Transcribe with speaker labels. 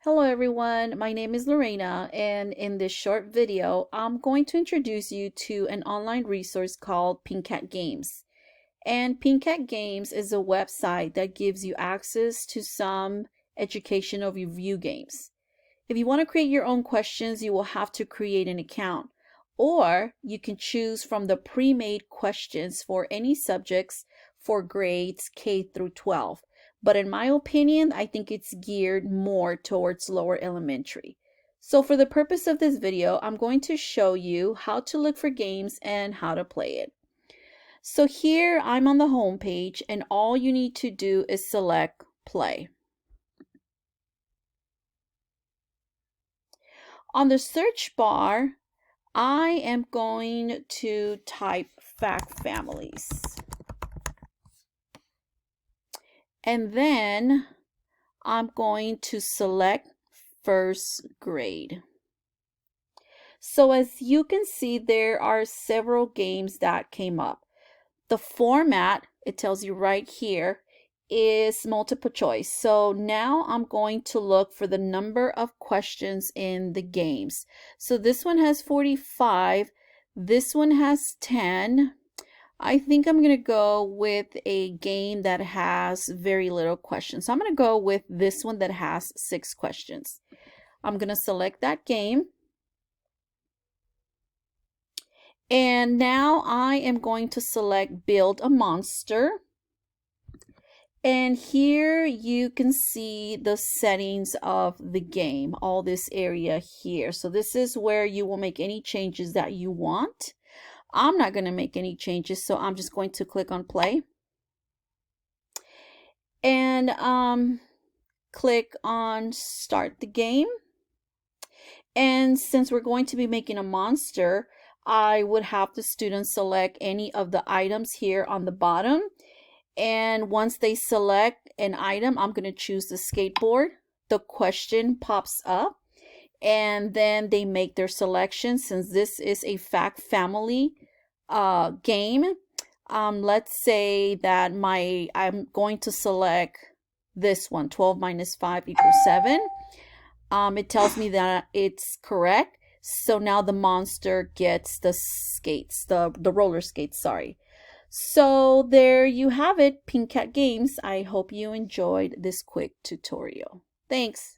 Speaker 1: Hello everyone, my name is Lorena, and in this short video I'm going to introduce you to an online resource called Pink Cat Games. And Pink Cat Games is a website that gives you access to some educational review games. If you want to create your own questions, you will have to create an account, or you can choose from the pre-made questions for any subjects for grades K through 12. But in my opinion, I think it's geared more towards lower elementary. So for the purpose of this video, I'm going to show you how to look for games and how to play it. So here I'm on the home page, and all you need to do is select play. On the search bar, I am going to type fact families. And then I'm going to select first grade. So as you can see, there are several games that came up. The format, it tells you right here, is multiple choice. So now I'm going to look for the number of questions in the games. So this one has 45, this one has 10. I think I'm going to go with a game that has very little questions. So I'm going to go with this one that has 6 questions. I'm going to select that game. And now I am going to select build a monster. And here you can see the settings of the game, all this area here. So this is where you will make any changes that you want. I'm not going to make any changes, so I'm just going to click on play. And click on start the game. And since we're going to be making a monster, I would have the students select any of the items here on the bottom. And once they select an item, I'm going to choose the skateboard. The question pops up, and then they make their selection. Since this is a fact family game, let's say that I'm going to select this one, 12 minus 5 equals 7. It tells me that it's correct. So now the monster gets the skates, the roller skates, sorry. So there you have it, Pink Cat Games. I hope you enjoyed this quick tutorial. Thanks.